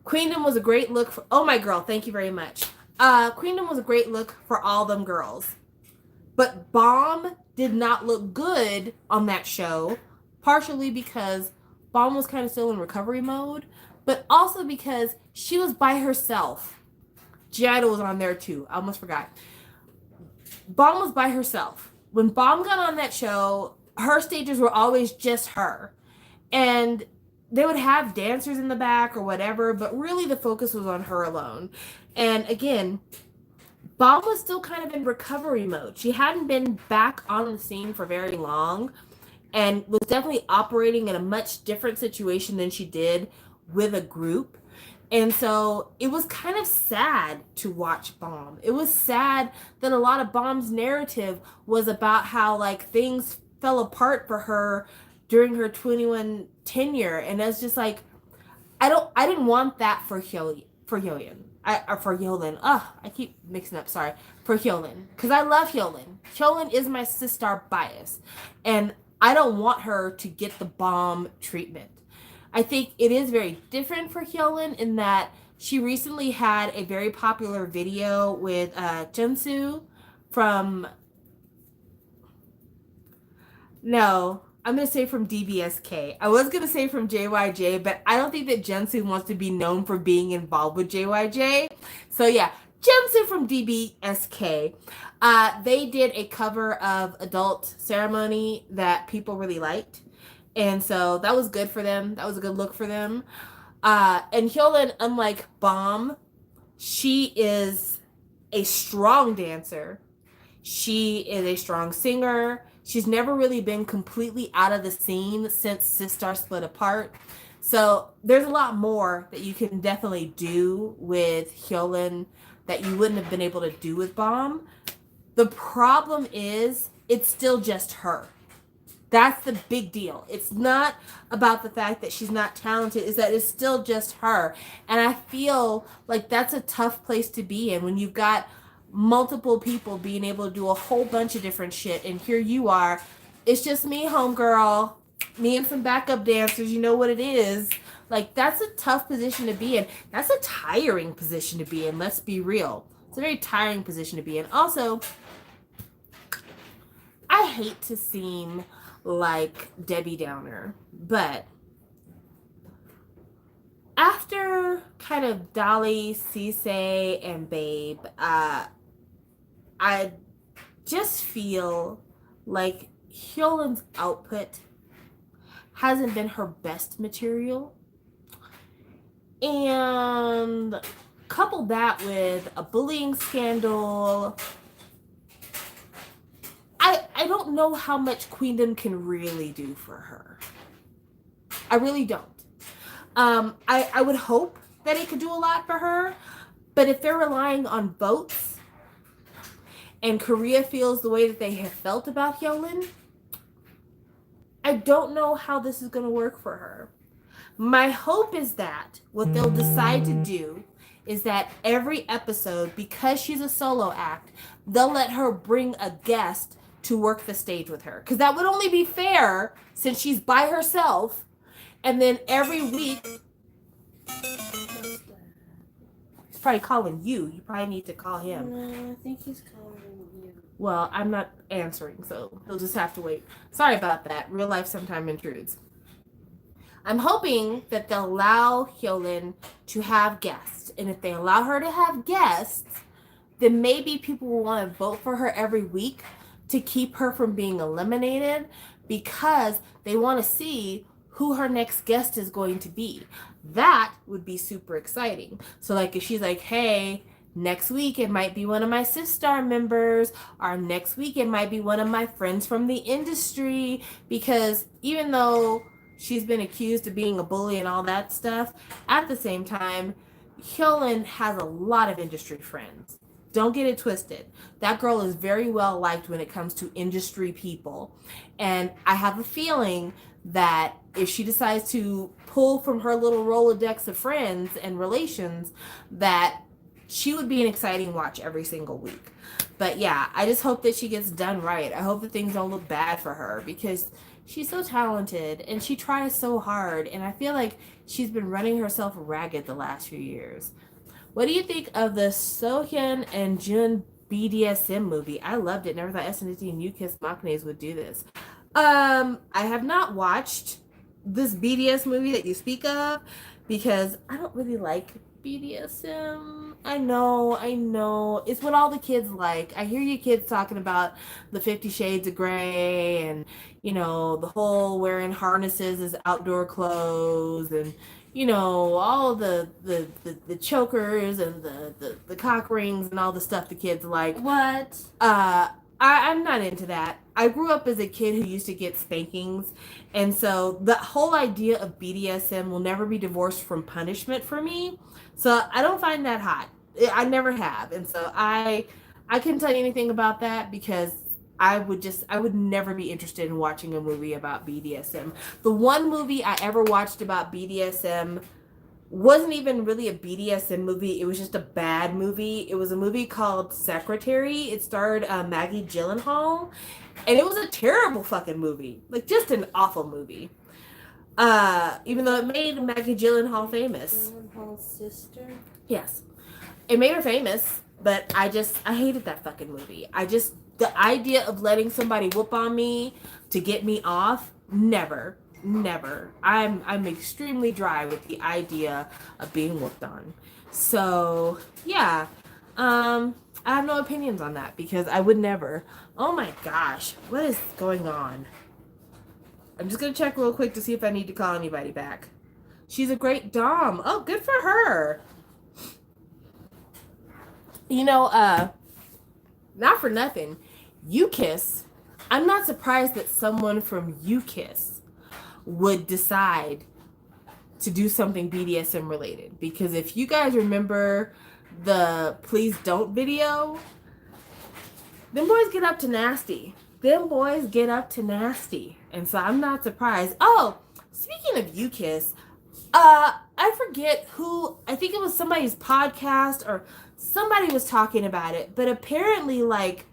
Queendom was a great look for... Oh, my girl, thank you very much. Queendom was a great look for all them girls. But Bomb did not look good on that show, partially because Bomb was kind of still in recovery mode, but also because she was by herself. Giada was on there too. I almost forgot. Bomb was by herself. When Bomb got on that show, her stages were always just her. And they would have dancers in the back or whatever, but really the focus was on her alone. And again, Bomb was still kind of in recovery mode. She hadn't been back on the scene for very long and was definitely operating in a much different situation than she did with a group. And so it was kind of sad to watch Bomb. It was sad that a lot of Bomb's narrative was about how like things fell apart for her during her 21 tenure. And it's just like, I didn't want that for Hyoyeon. For Hyolyn. I keep mixing up, sorry. For Hyolyn. Because I love Hyolyn. Hyolyn is my sister bias. And I don't want her to get the Bomb treatment. I think it is very different for Hyolyn in that she recently had a very popular video with Junsu from... No, I'm going to say from DBSK. I was going to say from JYJ, but I don't think that Junsu wants to be known for being involved with JYJ. So yeah, Junsu from DBSK. They did a cover of Adult Ceremony that people really liked. And so that was good for them. That was a good look for them. And Hyolyn, unlike Bomb, she is a strong dancer. She is a strong singer. She's never really been completely out of the scene since Sistar split apart. So there's a lot more that you can definitely do with Hyolyn that you wouldn't have been able to do with Bomb. The problem is it's still just her. That's the big deal. It's not about the fact that she's not talented. It's that it's still just her. And I feel like that's a tough place to be in when you've got multiple people being able to do a whole bunch of different shit. And here you are. It's just me, homegirl. Me and some backup dancers. You know what it is. Like, that's a tough position to be in. That's a tiring position to be in. Let's be real. It's a very tiring position to be in. Also, I hate to seem like Debbie Downer, but after kind of Dolly, Cisse, and Babe, I just feel like Hyolyn's output hasn't been her best material. And couple that with a bullying scandal, I don't know how much Queendom can really do for her. I really don't. I would hope that it could do a lot for her, but if they're relying on votes and Korea feels the way that they have felt about Hyolyn, I don't know how this is going to work for her. My hope is that what they'll decide to do is that every episode, because she's a solo act, they'll let her bring a guest to work the stage with her. Because that would only be fair since she's by herself. And then every week... He's probably calling you. You probably need to call him. No, I think he's calling you. Well, I'm not answering, so he'll just have to wait. Sorry about that. Real life sometimes intrudes. I'm hoping that they'll allow Hyolyn to have guests. And if they allow her to have guests, then maybe people will want to vote for her every week to keep her from being eliminated, because they want to see who her next guest is going to be. That would be super exciting. So like if she's like, hey, next week it might be one of my Sistar members, or next week it might be one of my friends from the industry, because even though she's been accused of being a bully and all that stuff, at the same time, Hyolyn has a lot of industry friends. Don't get it twisted. That girl is very well liked when it comes to industry people. And I have a feeling that if she decides to pull from her little Rolodex of friends and relations, that she would be an exciting watch every single week. But yeah, I just hope that she gets done right. I hope that things don't look bad for her, because she's so talented and she tries so hard. And I feel like she's been running herself ragged the last few years. What do you think of the Sohyun and Jun BDSM movie? I loved it. Never thought SNSD and New Kiss Machines would do this. I have not watched this BDS movie that you speak of, because I don't really like BDSM. I know. It's what all the kids like. I hear you kids talking about the 50 Shades of Grey and, the whole wearing harnesses as outdoor clothes and, all the chokers and the cock rings and all the stuff the kids like. What? I'm not into that. I grew up as a kid who used to get spankings, and so the whole idea of BDSM will never be divorced from punishment for me. So I don't find that hot. I never have, and so I couldn't tell you anything about that because I would never be interested in watching a movie about BDSM. The one movie I ever watched about BDSM wasn't even really a BDSM movie. It was just a bad movie. It was a movie called Secretary. It starred Maggie Gyllenhaal, and it was a terrible fucking movie. Like, just an awful movie. Even though it made Maggie Gyllenhaal famous. Gyllenhaal's sister? Yes. It made her famous, but I hated that fucking movie. The idea of letting somebody whoop on me to get me off, never. I'm extremely dry with the idea of being whooped on. So yeah, I have no opinions on that because I would never. Oh my gosh, what is going on? I'm just gonna check real quick to see if I need to call anybody back. She's a great dom. Oh, good for her. Not for nothing. UKISS. I'm not surprised that someone from UKISS would decide to do something BDSM related, because if you guys remember the Please Don't video, them boys get up to nasty. And so I'm not surprised. Oh, speaking of UKISS, I forget who, I think it was somebody's podcast or somebody was talking about it, but apparently like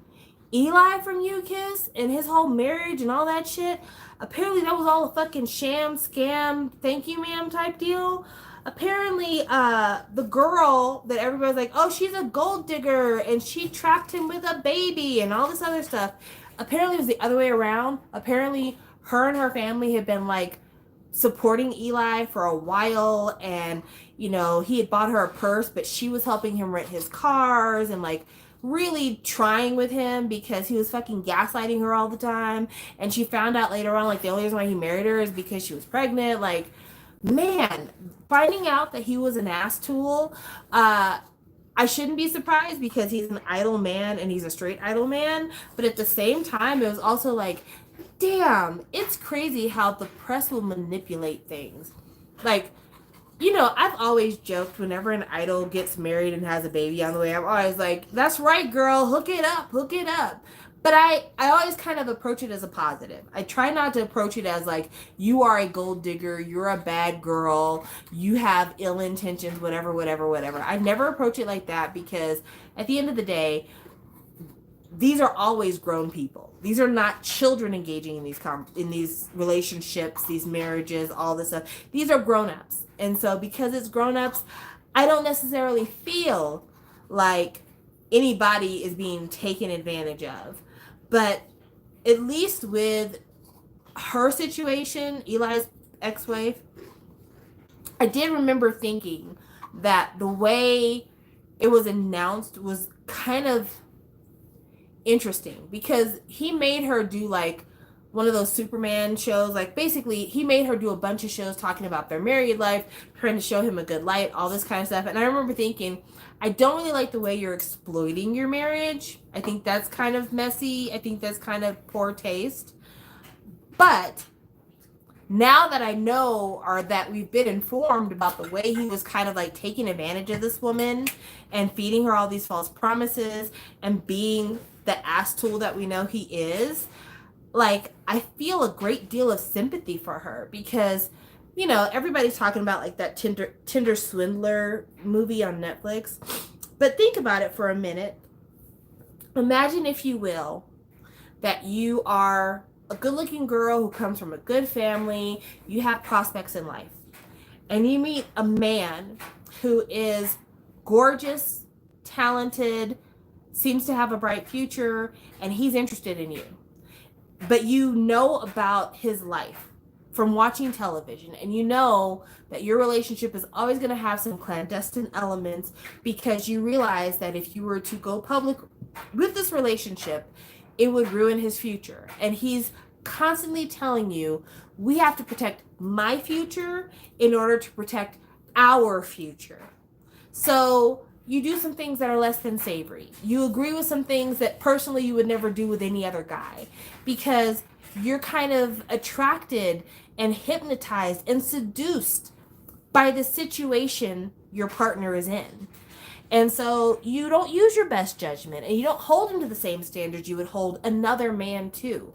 Eli from UKISS and his whole marriage and all that shit, apparently that was all a fucking sham, scam, thank you ma'am type deal. Apparently, the girl that everybody's like, oh, she's a gold digger and she trapped him with a baby and all this other stuff. Apparently it was the other way around. Apparently her and her family had been like supporting Eli for a while, and he had bought her a purse, but she was helping him rent his cars and like really trying with him because he was fucking gaslighting her all the time. And she found out later on like the only reason why he married her is because she was pregnant. Like, man, finding out that he was an ass tool, I shouldn't be surprised because he's an idle man and he's a straight idle man. But at the same time, it was also like, damn, it's crazy how the press will manipulate things. Like, I've always joked whenever an idol gets married and has a baby on the way, I'm always like, that's right, girl, hook it up. But I always kind of approach it as a positive. I try not to approach it as like, you are a gold digger, you're a bad girl, you have ill intentions, whatever. I never approach it like that because at the end of the day, these are always grown people. These are not children engaging in these relationships, these marriages, all this stuff. These are grown-ups. And so because it's grown-ups, I don't necessarily feel like anybody is being taken advantage of. But at least with her situation, Eli's ex-wife, I did remember thinking that the way it was announced was kind of interesting because he made her do like one of those Superman shows. Like basically he made her do a bunch of shows talking about their married life, trying to show him a good light, all this kind of stuff. And I remember thinking, I don't really like the way you're exploiting your marriage. I think that's kind of messy. I think that's kind of poor taste. But now that I know, or that we've been informed about the way he was kind of like taking advantage of this woman and feeding her all these false promises and being the ass tool that we know he is, like, I feel a great deal of sympathy for her because, everybody's talking about like that Tinder Swindler movie on Netflix. But think about it for a minute. Imagine, if you will, that you are a good-looking girl who comes from a good family, you have prospects in life, and you meet a man who is gorgeous, talented, seems to have a bright future, and he's interested in you. But you know about his life from watching television, and you know that your relationship is always going to have some clandestine elements because you realize that if you were to go public with this relationship, it would ruin his future. And he's constantly telling you, we have to protect my future in order to protect our future. So you do some things that are less than savory. You agree with some things that personally you would never do with any other guy because you're kind of attracted and hypnotized and seduced by the situation your partner is in. And so you don't use your best judgment and you don't hold him to the same standards you would hold another man to.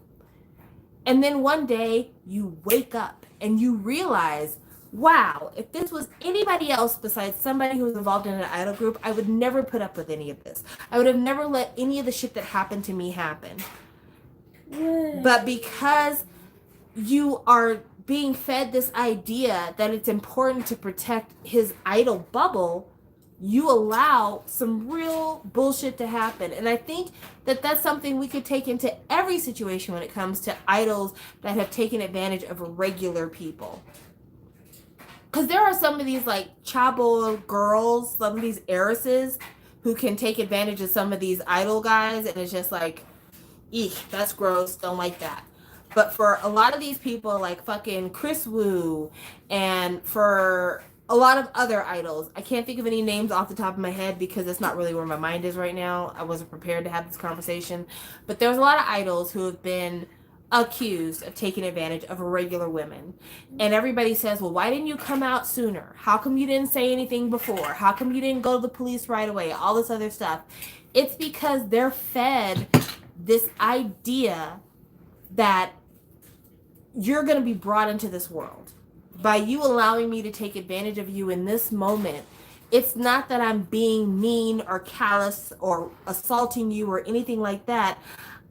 And then one day you wake up and you realize, wow, if this was anybody else besides somebody who was involved in an idol group, I would never put up with any of this. I would have never let any of the shit that happened to me happen. But because you are being fed this idea that it's important to protect his idol bubble, you allow some real bullshit to happen. And I think that that's something we could take into every situation when it comes to idols that have taken advantage of regular people. Because there are some of these like chabo girls, some of these heiresses who can take advantage of some of these idol guys, and it's just like, eek, that's gross, don't like that. But for a lot of these people like fucking Chris Wu, and for a lot of other idols, I can't think of any names off the top of my head because that's not really where my mind is right now. I wasn't prepared to have this conversation. But there's a lot of idols who have been accused of taking advantage of regular women. And everybody says, well, why didn't you come out sooner? How come you didn't say anything before? How come you didn't go to the police right away? All this other stuff. It's because they're fed this idea that you're going to be brought into this world. By you allowing me to take advantage of you in this moment, it's not that I'm being mean or callous or assaulting you or anything like that.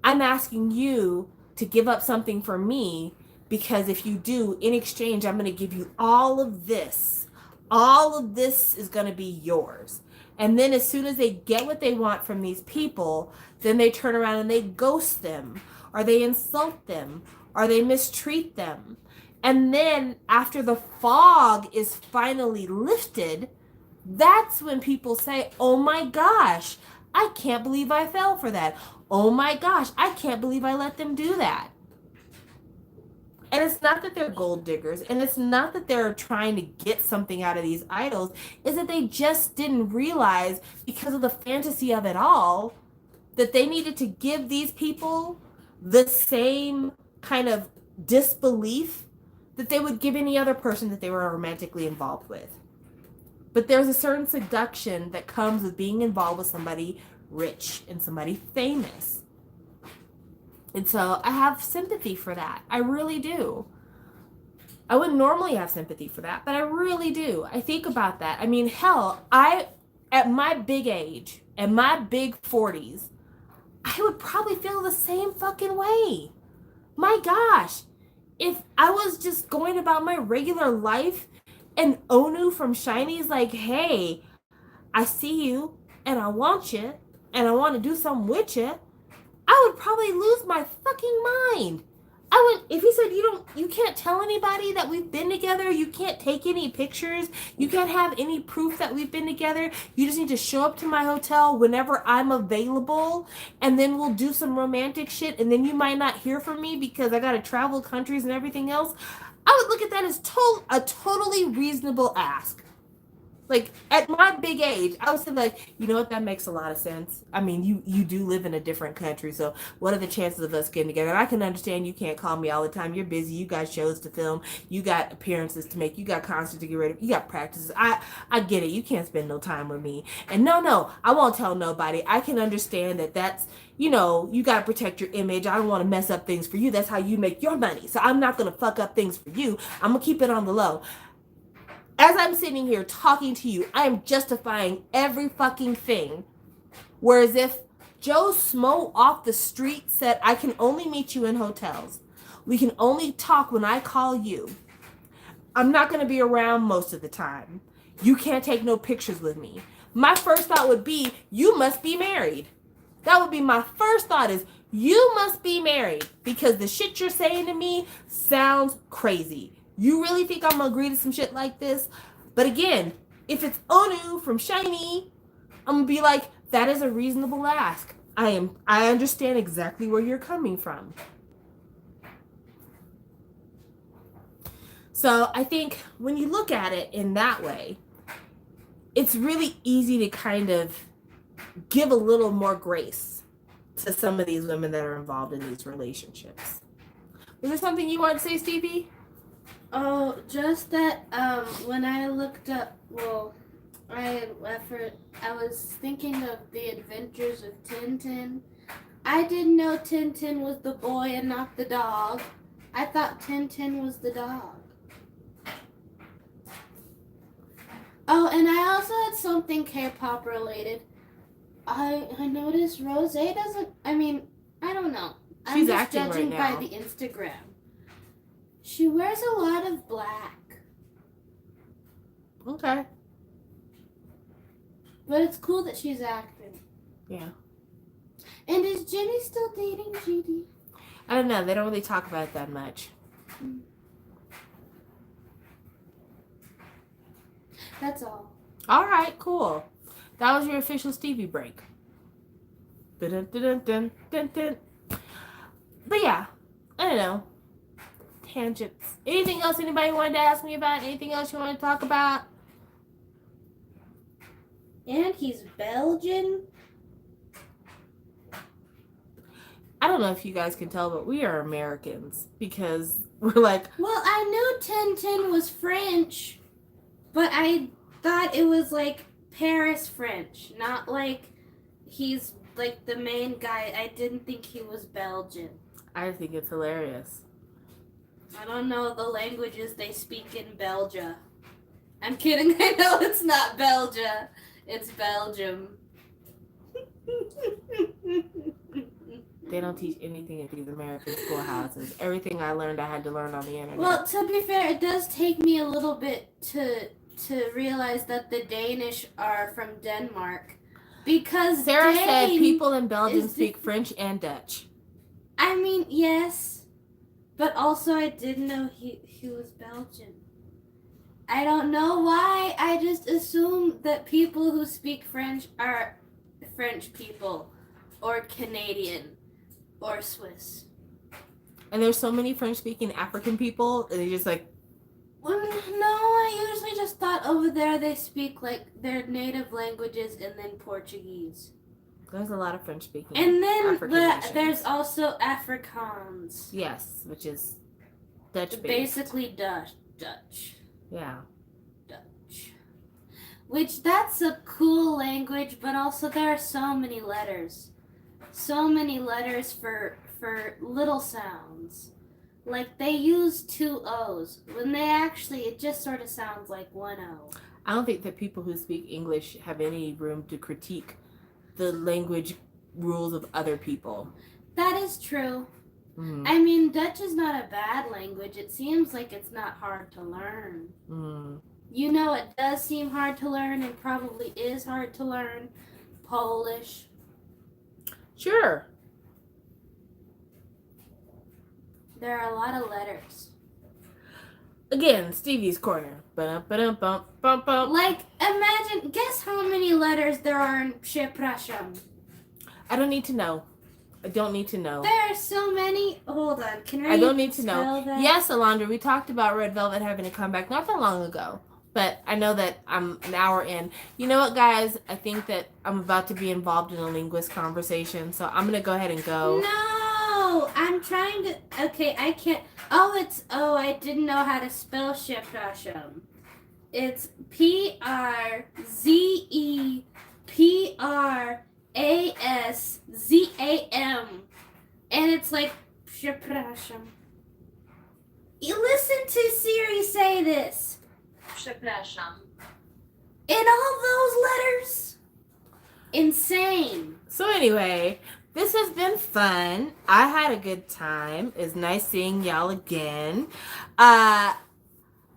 I'm asking you to give up something for me, because if you do, in exchange, I'm going to give you all of this. All of this is going to be yours. And then as soon as they get what they want from these people, then they turn around and they ghost them, or they insult them, or they mistreat them. And then after the fog is finally lifted, that's when people say, oh my gosh, I can't believe I fell for that. Oh my gosh, I can't believe I let them do that. And it's not that they're gold diggers, and it's not that they're trying to get something out of these idols. It's that they just didn't realize, because of the fantasy of it all, that they needed to give these people the same kind of disbelief that they would give any other person that they were romantically involved with. But there's a certain seduction that comes with being involved with somebody rich and somebody famous. And so I have sympathy for that. I really do. I wouldn't normally have sympathy for that, but I really do. I think about that. I mean, hell, at my big age, at my big 40s, I would probably feel the same fucking way. My gosh. If I was just going about my regular life and Onu from SHINee's like, hey, I see you and I want you and I want to do something with you, I would probably lose my fucking mind. I would, if he said, you can't tell anybody that we've been together, you can't take any pictures, you can't have any proof that we've been together, you just need to show up to my hotel whenever I'm available, and then we'll do some romantic shit, and then you might not hear from me because I gotta travel countries and everything else, I would look at that as a totally reasonable ask. Like, at my big age, I was like, you know what, that makes a lot of sense. I mean, you do live in a different country, so what are the chances of us getting together? And I can understand you can't call me all the time. You're busy. You got shows to film. You got appearances to make. You got concerts to get ready. You got practices. I get it. You can't spend no time with me. And no, I won't tell nobody. I can understand that that's, you got to protect your image. I don't want to mess up things for you. That's how you make your money. So I'm not going to fuck up things for you. I'm going to keep it on the low. As I'm sitting here talking to you, I am justifying every fucking thing. Whereas if Joe Smo off the street said, I can only meet you in hotels. We can only talk when I call you. I'm not going to be around most of the time. You can't take no pictures with me. My first thought would be, you must be married. That would be my first thought is, you must be married because the shit you're saying to me sounds crazy. You really think I'm gonna agree to some shit like this? But again, if it's Onu from SHINee, I'm gonna be like, that is a reasonable ask. I understand exactly where you're coming from. So I think when you look at it in that way, it's really easy to kind of give a little more grace to some of these women that are involved in these relationships. Was there something you wanted to say, Stevie? Oh, just that when I looked up, I was thinking of the Adventures of Tintin. I didn't know Tintin was the boy and not the dog. I thought Tintin was the dog. Oh, and I also had something K-pop related. I noticed Rose doesn't. I mean, I don't know. She's I'm just acting judging right now. by the Instagram. She wears a lot of black. Okay. But it's cool that she's acting. Yeah. And is Jenny still dating GD? I don't know. They don't really talk about it that much. That's all. All right, cool. That was your official Stevie break. Dun-dun-dun-dun, dun-dun. But yeah, I don't know. Tangents. Anything else anybody wanted to ask me about? Anything else you want to talk about? And he's Belgian? I don't know if you guys can tell, but we are Americans because we're like... Well, I knew Tintin was French, but I thought it was like Paris French, not like he's like the main guy. I didn't think he was Belgian. I think it's hilarious. I don't know the languages they speak in Belgium. I'm kidding. I know it's not Belgium. It's Belgium. They don't teach anything at these American schoolhouses. Everything I learned, I had to learn on the internet. Well, to be fair, it does take me a little bit to realize that the Danish are from Denmark. Because Sarah Dane said people in Belgium is speak French and Dutch. I mean, yes. But also I didn't know he was Belgian. I don't know why. I just assume that people who speak French are French people. Or Canadian. Or Swiss. And there's so many French-speaking African people, and they just like... Well, no, I usually just thought over there they speak like their native languages and then Portuguese. There's a lot of French-speaking And then African there's also Afrikaans. Yes, which is Dutch-based. Basically Dutch. Yeah. Dutch. Which, that's a cool language, but also there are so many letters. So many letters for little sounds. Like, they use 2 O's. When they actually, it just sort of sounds like 1 O. I don't think that people who speak English have any room to critique the language rules of other people. That is true. Mm. I mean, Dutch is not a bad language. It seems like it's not hard to learn. Mm. You know, it does seem hard to learn and probably is hard to learn. Polish. Sure. There are a lot of letters. Again, Stevie's Corner. Ba-dum-ba-dum-bum-bum-bum. Like, imagine, guess how many letters there are in Przepraszam. I don't need to know. I don't need to know. There are so many. Hold on, can I? I don't need to know. That? Yes, Alondra, we talked about Red Velvet having a comeback not that long ago. But I know that I'm an hour in. You know what, guys? I think that I'm about to be involved in a linguist conversation, so I'm going to go ahead and go. No! I'm trying to... Okay, I can't... Oh, I didn't know how to spell Przepraszam. It's Przepraszam. And it's like Przepraszam. You listen to Siri say this. Przepraszam. In all those letters? Insane. So anyway, this has been fun. I had a good time. It's nice seeing y'all again. I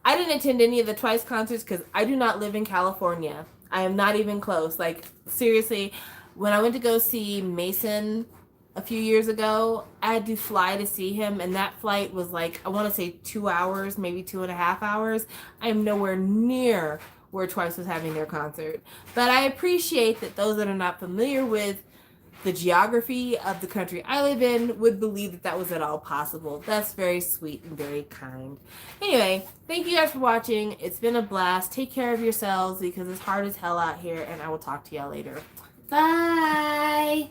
didn't attend any of the Twice concerts because I do not live in California. I am not even close. Like, seriously, When I went to go see Mason a few years ago, I had to fly to see him, and that flight was like, I want to say 2 hours, maybe 2.5 hours. I am nowhere near where Twice was having their concert. But I appreciate that those that are not familiar with the geography of the country I live in would believe that that was at all possible. That's very sweet and very kind. Anyway, thank you guys for watching. It's been a blast. Take care of yourselves because it's hard as hell out here, and I will talk to y'all later. Bye.